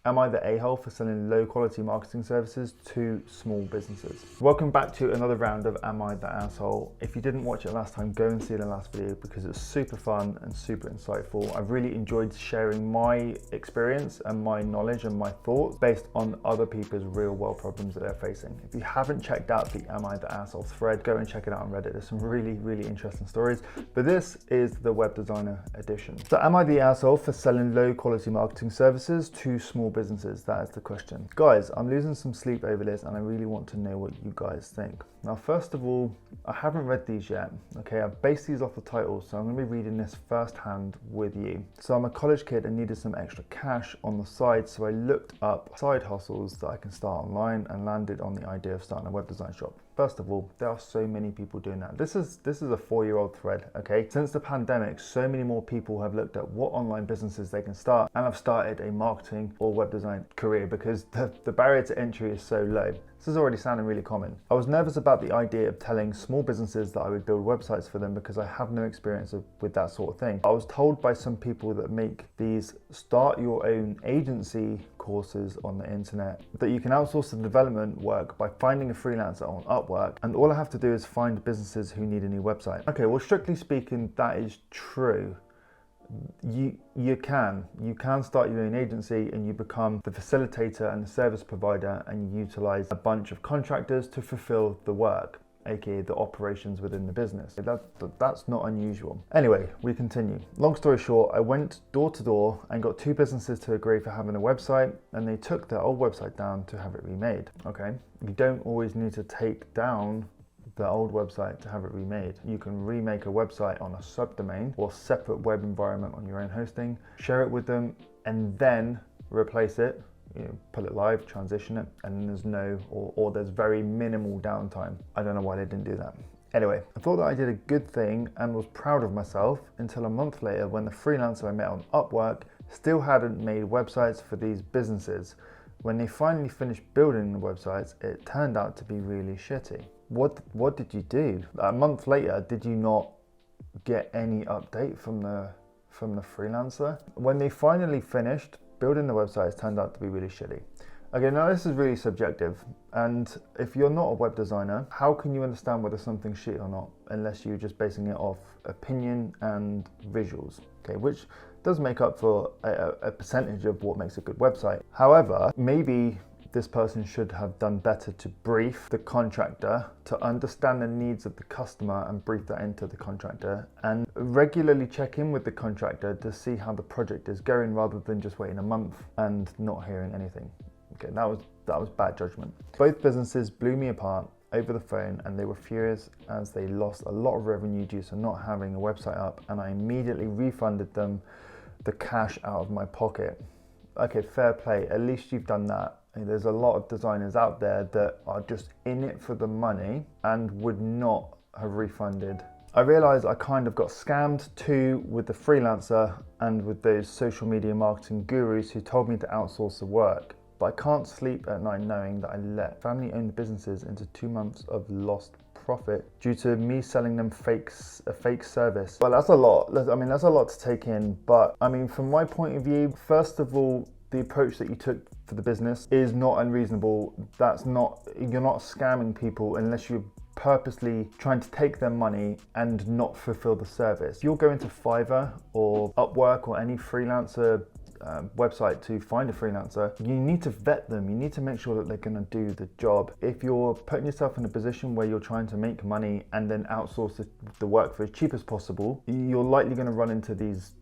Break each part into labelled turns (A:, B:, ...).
A: Am I the a-hole for selling low quality marketing services to small businesses? Welcome back to another round of Am I the Asshole? If you didn't watch it last time, go and see the last video because it's super fun and super insightful. I've really enjoyed sharing my experience and my knowledge and my thoughts based on other people's real world problems that they're facing. If you haven't checked out the Am I the Asshole thread, go and check it out on Reddit. There's some really interesting stories, but this is the web designer edition. So am I the asshole for selling low quality marketing services to small businesses? That is the question. Guys, I'm losing some sleep over this and I really want to know what you guys think. Now, first of all, I haven't read these yet. Okay, I've based these off the title, so I'm going to be reading this firsthand with you. So I'm a college kid and needed some extra cash on the side, so I looked up side hustles that I can start online and landed on the idea of starting a web design shop. First of all, there are so many people doing that. This is a 4-year-old thread, okay? Since the pandemic, so many more people have looked at what online businesses they can start and have started a marketing or web design career because the barrier to entry is so low. This is already sounding really common. I was nervous about the idea of telling small businesses that I would build websites for them because I have no experience with that sort of thing. I was told by some people that make these start your own agency courses on the internet that you can outsource the development work by finding a freelancer on Upwork, and all I have to do is find businesses who need a new website. Okay, well, strictly speaking, that is true. You can start your own agency and you become the facilitator and the service provider, and you utilize a bunch of contractors to fulfill the work, aka the operations within the business. That's not unusual. Anyway, we continue. Long story short, I went door to door and got 2 businesses to agree for having a website, and they took their old website down to have it remade. Okay, you don't always need to take down the old website to have it remade. You can remake a website on a subdomain or separate web environment on your own hosting, share it with them, and then replace it, pull it live, transition it, and there's no, or there's very minimal downtime. I don't know why they didn't do that. Anyway, I thought that I did a good thing and was proud of myself until a month later when the freelancer I met on Upwork still hadn't made websites for these businesses. When they finally finished building the websites, it turned out to be really shitty. What did you do? A month later, did you not get any update from the freelancer? When they finally finished building the websites, turned out to be really shitty. Okay, now this is really subjective, and if you're not a web designer, how can you understand whether something's shit or not unless you're just basing it off opinion and visuals? Okay, which does make up for a percentage of what makes a good website. However, maybe this person should have done better to brief the contractor to understand the needs of the customer and brief that into the contractor, and regularly check in with the contractor to see how the project is going rather than just waiting a month and not hearing anything. Okay, that was bad judgment. Both businesses blew me apart over the phone, and they were furious as they lost a lot of revenue due to not having a website up, and I immediately refunded them the cash out of my pocket. Okay, fair play, at least you've done that. There's a lot of designers out there that are just in it for the money and would not have refunded. I realized I kind of got scammed too with the freelancer and with those social media marketing gurus who told me to outsource the work. But I can't sleep at night knowing that I let family-owned businesses into 2 months of lost profit due to me selling them a fake service. Well, that's a lot. I mean, that's a lot to take in. But I mean, from my point of view, first of all, the approach that you took for the business is not unreasonable. You're not scamming people unless you're purposely trying to take their money and not fulfill the service. If you're going to Fiverr or Upwork or any freelancer website to find a freelancer, you need to vet them. You need to make sure that they're going to do the job. If you're putting yourself in a position where you're trying to make money and then outsource the work for as cheap as possible, you're likely going to run into these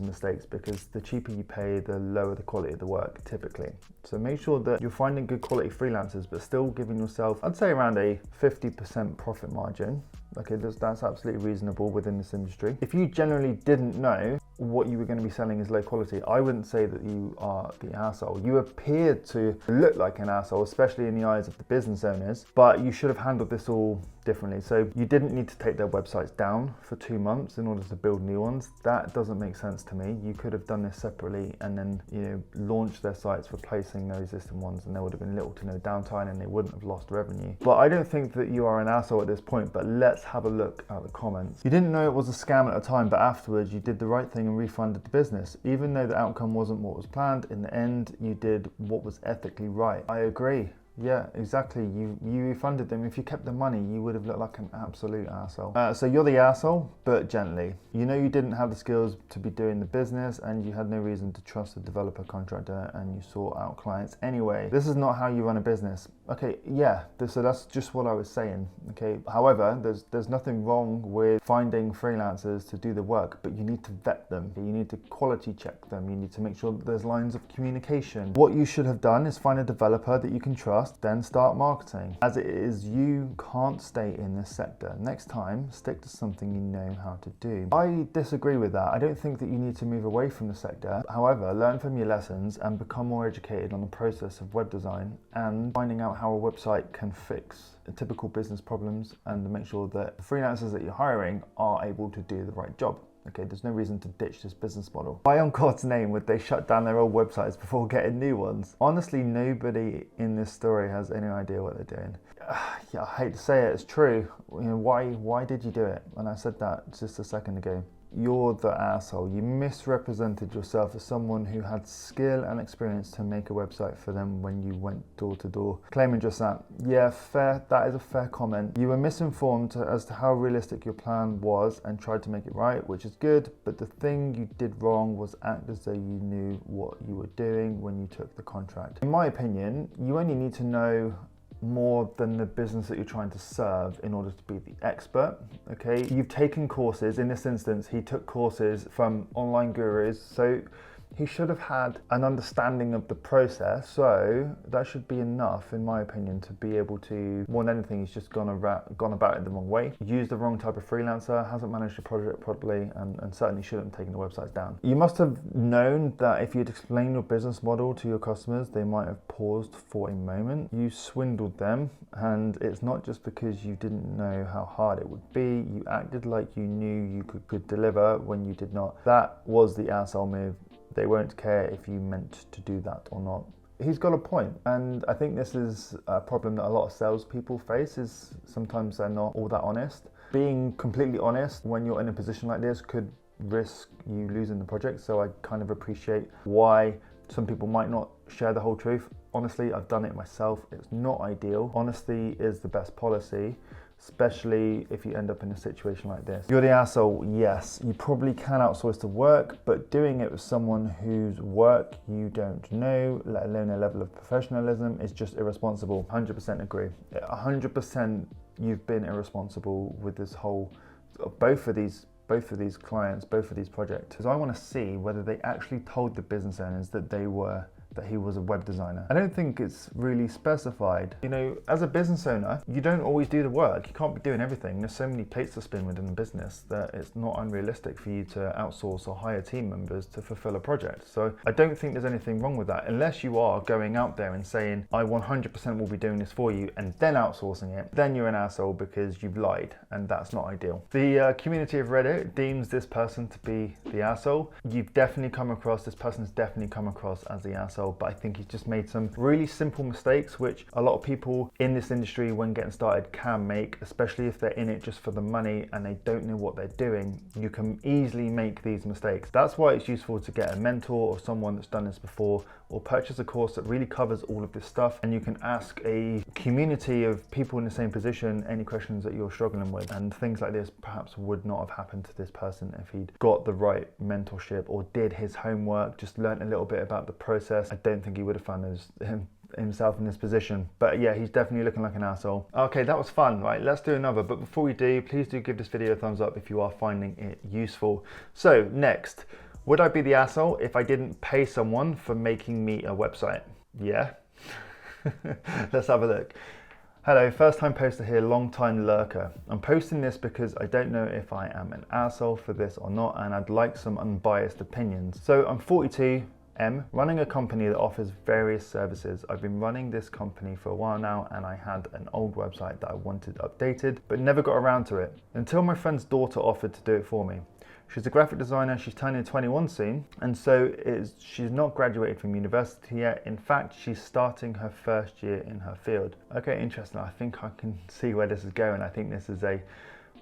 A: mistakes, because the cheaper you pay, the lower the quality of the work typically. So make sure that you're finding good quality freelancers, but still giving yourself, I'd say, around a 50% profit margin. Okay, that's absolutely reasonable within this industry. If you generally didn't know what you were going to be selling is low quality, I wouldn't say that you are the asshole. You appeared to look like an asshole, especially in the eyes of the business owners, but you should have handled this all differently. So you didn't need to take their websites down for 2 months in order to build new ones. That doesn't make sense to me. You could have done this separately and then, launched their sites replacing their existing ones, and there would have been little to no downtime and they wouldn't have lost revenue. But I don't think that you are an asshole at this point, but let's have a look at the comments. You didn't know it was a scam at the time, but afterwards you did the right thing and refunded the business. Even though the outcome wasn't what was planned, in the end you did what was ethically right. I agree. Yeah, exactly. You refunded them. If you kept the money, you would have looked like an absolute asshole. So you're the asshole, but gently. You know you didn't have the skills to be doing the business, and you had no reason to trust the developer contractor, and you sought out clients anyway. This is not how you run a business. Okay, yeah, so that's just what I was saying. Okay, however, there's nothing wrong with finding freelancers to do the work, but you need to vet them. You need to quality check them. You need to make sure that there's lines of communication. What you should have done is find a developer that you can trust, then start marketing. As it is, you can't stay in this sector. Next time, stick to something you know how to do. I disagree with that. I don't think that you need to move away from the sector. However, learn from your lessons and become more educated on the process of web design and finding out how a website can fix typical business problems, and make sure that the freelancers that you're hiring are able to do the right job. Okay, there's no reason to ditch this business model. Why on God's name would they shut down their old websites before getting new ones? Honestly, nobody in this story has any idea what they're doing. Yeah, I hate to say it, it's true. Why did you do it? And I said that just a second ago. You're the asshole. You misrepresented yourself as someone who had skill and experience to make a website for them when you went door to door, claiming just that. Yeah, fair. That is a fair comment. You were misinformed as to how realistic your plan was and tried to make it right, which is good, but the thing you did wrong was act as though you knew what you were doing when you took the contract. In my opinion, you only need to know more than the business that you're trying to serve in order to be the expert. Okay, you've taken courses. In this instance, he took courses from online gurus, so he should have had an understanding of the process. So that should be enough, in my opinion, to be able to, more than anything, he's just gone about it the wrong way, used the wrong type of freelancer, hasn't managed the project properly, and certainly shouldn't have taken the websites down. You must have known that if you'd explained your business model to your customers, they might have paused for a moment. You swindled them, and it's not just because you didn't know how hard it would be. You acted like you knew you could deliver when you did not. That was the asshole move. They won't care if you meant to do that or not. He's got a point, and I think this is a problem that a lot of salespeople face, is sometimes they're not all that honest. Being completely honest when you're in a position like this could risk you losing the project, so I kind of appreciate why some people might not share the whole truth. Honestly, I've done it myself. It's not ideal. Honesty is the best policy, especially if you end up in a situation like this. You're the asshole, yes. You probably can outsource the work, but doing it with someone whose work you don't know, let alone a level of professionalism, is just irresponsible. 100% agree. 100% you've been irresponsible with this whole, both of these clients, both of these projects. Because I want to see whether they actually told the business owners that he was a web designer. I don't think it's really specified. As a business owner, you don't always do the work. You can't be doing everything. There's so many plates to spin within the business that it's not unrealistic for you to outsource or hire team members to fulfill a project. So I don't think there's anything wrong with that, unless you are going out there and saying, I 100% will be doing this for you, and then outsourcing it. Then you're an asshole because you've lied, and that's not ideal. The community of Reddit deems this person to be the asshole. This person's definitely come across as the asshole, but I think he's just made some really simple mistakes, which a lot of people in this industry when getting started can make, especially if they're in it just for the money and they don't know what they're doing. You can easily make these mistakes. That's why it's useful to get a mentor or someone that's done this before, or purchase a course that really covers all of this stuff, and you can ask a community of people in the same position any questions that you're struggling with. And things like this perhaps would not have happened to this person if he'd got the right mentorship or did his homework, just learned a little bit about the process. I don't think he would have found himself in this position. But yeah, he's definitely looking like an asshole. Okay, that was fun. Right, let's do another. But before we do, please do give this video a thumbs up if you are finding it useful. So next, would I be the asshole if I didn't pay someone for making me a website? Yeah. Let's have a look. Hello, first time poster here, long time lurker. I'm posting this because I don't know if I am an asshole for this or not, and I'd like some unbiased opinions. So I'm 42, M, running a company that offers various services. I've been running this company for a while now, and I had an old website that I wanted updated, but never got around to it until my friend's daughter offered to do it for me. She's a graphic designer, she's turning 21 soon, and so she's not graduated from university yet. In fact, she's starting her first year in her field. Okay, interesting. I think I can see where this is going. I think this is a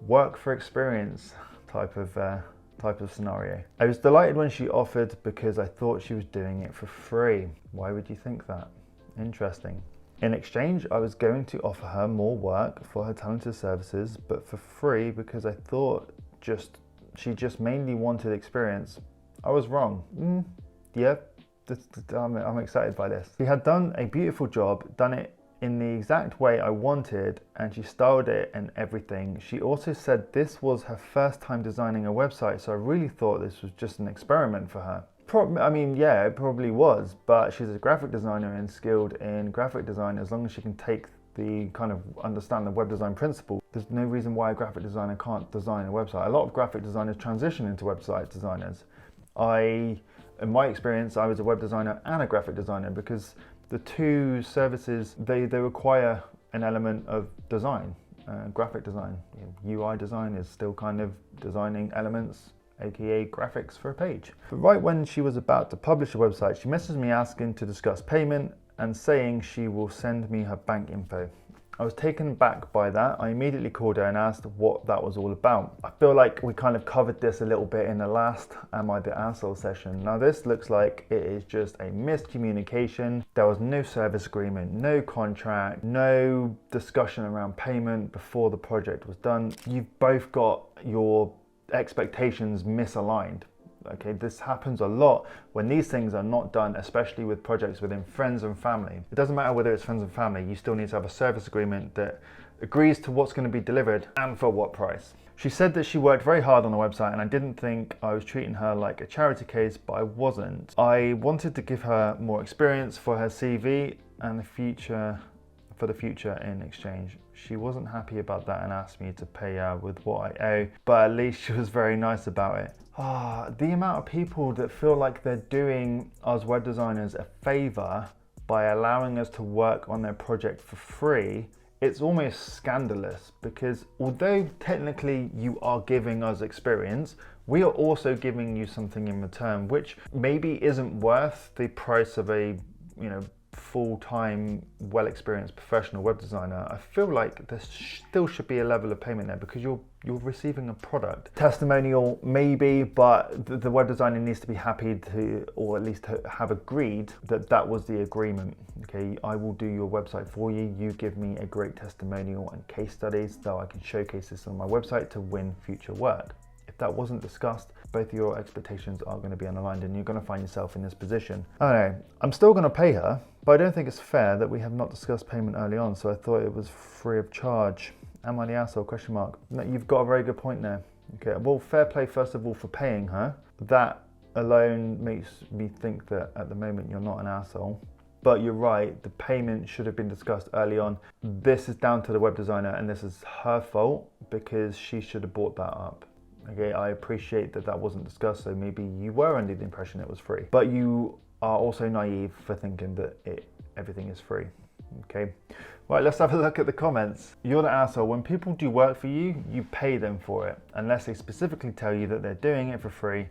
A: work for experience type of scenario. I was delighted when she offered because I thought she was doing it for free. Why would you think that? Interesting. In exchange, I was going to offer her more work for her talented services, but for free because I thought she just mainly wanted experience. I was wrong. Yeah, I'm excited by this. She had done a beautiful job, done it in the exact way I wanted, and she styled it and everything. She also said this was her first time designing a website, so I really thought this was just an experiment for her. I mean, yeah, it probably was, but she's a graphic designer and skilled in graphic design. As long as she can understand the web design principle, there's no reason why a graphic designer can't design a website. A lot of graphic designers transition into website designers. In my experience, I was a web designer and a graphic designer because the two services, they require an element of design, graphic design. UI design is still kind of designing elements, aka graphics for a page. But right when she was about to publish a website, she messaged me asking to discuss payment and saying she will send me her bank info. I was taken back by that. I immediately called her and asked what that was all about. I feel like we kind of covered this a little bit in the last Am I the Asshole session. Now this looks like it is just a miscommunication. There was no service agreement, no contract, no discussion around payment before the project was done. You've both got your expectations misaligned. Okay, this happens a lot when these things are not done, especially with projects within friends and family. It doesn't matter whether it's friends and family, you still need to have a service agreement that agrees to what's going to be delivered and for what price. She said that she worked very hard on the website and I didn't think I was treating her like a charity case, but I wasn't. I wanted to give her more experience for her CV and for the future in exchange. She wasn't happy about that and asked me to pay her with what I owe, but at least she was very nice about it. The amount of people that feel like they're doing us web designers a favor by allowing us to work on their project for free, it's almost scandalous, because although technically you are giving us experience, we are also giving you something in return, which maybe isn't worth the price of a, full-time, well-experienced professional web designer. I feel like there still should be a level of payment there because you're receiving a product. Testimonial, maybe, but the web designer needs to be happy to, or at least have agreed that that was the agreement. Okay, I will do your website for you. You give me a great testimonial and case studies so I can showcase this on my website to win future work. If that wasn't discussed, both your expectations are going to be unaligned and you're going to find yourself in this position. I don't know, I'm still going to pay her, but I don't think it's fair that we have not discussed payment early on, so I thought it was free of charge. Am I the asshole? Question mark. No, you've got a very good point there. Okay, well, fair play first of all for paying her. That alone makes me think that at the moment you're not an asshole. But you're right, the payment should have been discussed early on. This is down to the web designer and this is her fault because she should have brought that up. Okay, I appreciate that wasn't discussed, so maybe you were under the impression it was free. But you are also naive for thinking that everything is free. Okay, right, let's have a look at the comments. You're the asshole. When people do work for you, you pay them for it, unless they specifically tell you that they're doing it for free.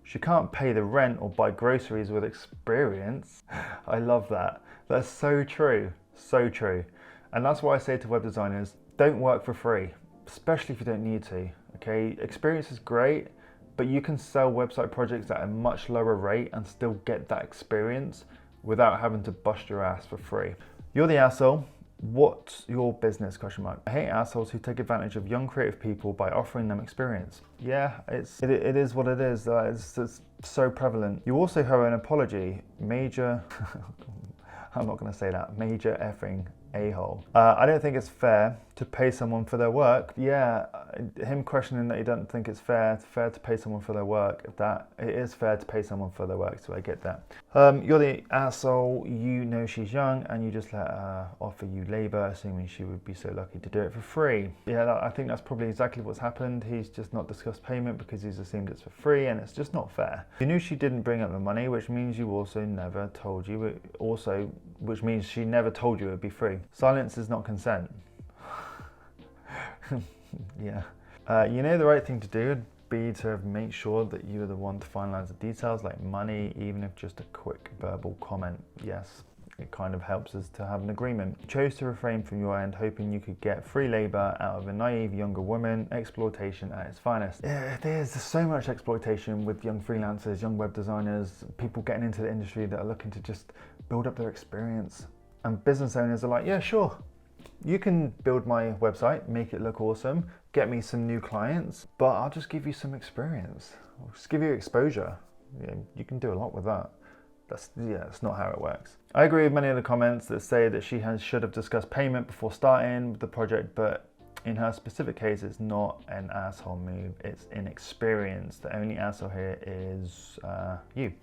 A: She can't pay the rent or buy groceries with experience. I love that. That's so true, so true. And that's why I say to web designers, don't work for free, especially if you don't need to. Okay, experience is great, but you can sell website projects at a much lower rate and still get that experience without having to bust your ass for free. You're the asshole. What's your business? Question mark. I hate assholes who take advantage of young creative people by offering them experience. Yeah, it is what it is. It's so prevalent. You also owe an apology. Major, I'm not going to say that. Major effing a-hole. I don't think it's fair to pay someone for their work. Yeah, him questioning that he doesn't think it's fair to pay someone for their work. That it is fair to pay someone for their work, so I get that. You're the asshole. You know she's young, and you just let her offer you labour, assuming she would be so lucky to do it for free. Yeah, I think that's probably exactly what's happened. He's just not discussed payment because he's assumed it's for free, and it's just not fair. You knew she didn't bring up the money, which means you also never told you it. Also, which means she never told you it would be free. Silence is not consent. Yeah. You know the right thing to do would be to make sure that you are the one to finalise the details, like money, even if just a quick verbal comment. Yes, it kind of helps us to have an agreement. You chose to refrain from your end, hoping you could get free labour out of a naive younger woman. Exploitation at its finest. Yeah, there's so much exploitation with young freelancers, young web designers, people getting into the industry that are looking to just build up their experience. And business owners are like, yeah, sure. You can build my website, make it look awesome, get me some new clients, but I'll just give you some experience. I'll just give you exposure. You can do a lot with that. That's not how it works. I agree with many of the comments that say that she should have discussed payment before starting the project, but in her specific case, it's not an asshole move, it's inexperience. The only asshole here is you.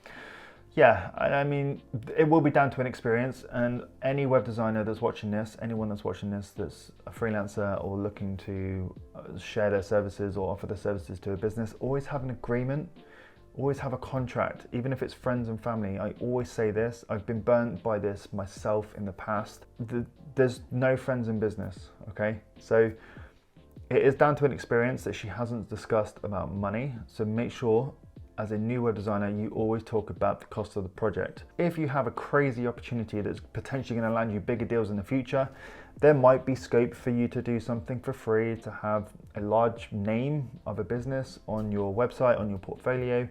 A: Yeah, I mean, it will be down to an experience, and any web designer that's watching this, anyone that's watching this that's a freelancer or looking to share their services or offer their services to a business, always have an agreement, always have a contract, even if it's friends and family. I always say this, I've been burnt by this myself in the past. There's no friends in business, okay? So it is down to an experience that she hasn't discussed about money, so make sure as a new web designer, you always talk about the cost of the project. If you have a crazy opportunity that's potentially going to land you bigger deals in the future, there might be scope for you to do something for free, to have a large name of a business on your website, on your portfolio,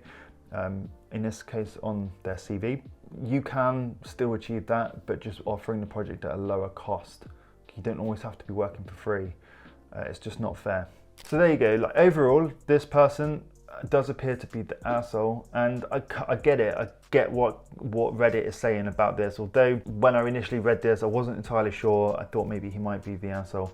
A: in this case on their CV. You can still achieve that, but just offering the project at a lower cost. You don't always have to be working for free. It's just not fair. So there you go. Like, overall, this person does appear to be the asshole, and I get it. I get what Reddit is saying about this, although when I initially read this I wasn't entirely sure. I thought maybe he might be the asshole,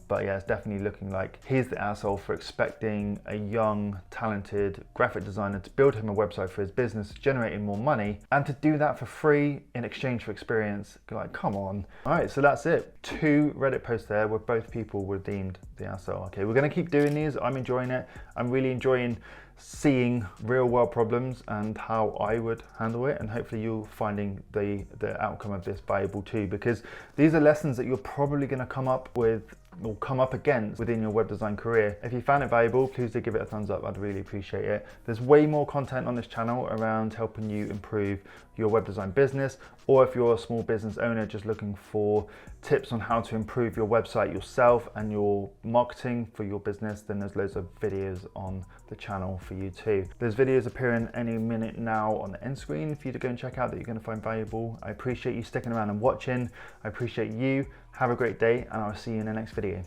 A: but yeah, it's definitely looking like he's the asshole for expecting a young talented graphic designer to build him a website for his business, generating more money, and to do that for free in exchange for experience. Like, come on. All right, so that's it. 2 Reddit posts there where both people were deemed the asshole. Okay, we're gonna keep doing these. I'm enjoying it. I'm really enjoying seeing real world problems and how I would handle it, and hopefully you're finding the outcome of this valuable too, because these are lessons that you're probably going to come up with or come up against within your web design career. If you found it valuable, please do give it a thumbs up. I'd really appreciate it. There's way more content on this channel around helping you improve your web design business, or if you're a small business owner just looking for tips on how to improve your website yourself and your marketing for your business, then there's loads of videos on the channel for you too. There's videos appearing any minute now on the end screen for you to go and check out that you're going to find valuable. I appreciate you sticking around and watching. I appreciate you. Have a great day, and I'll see you in the next video.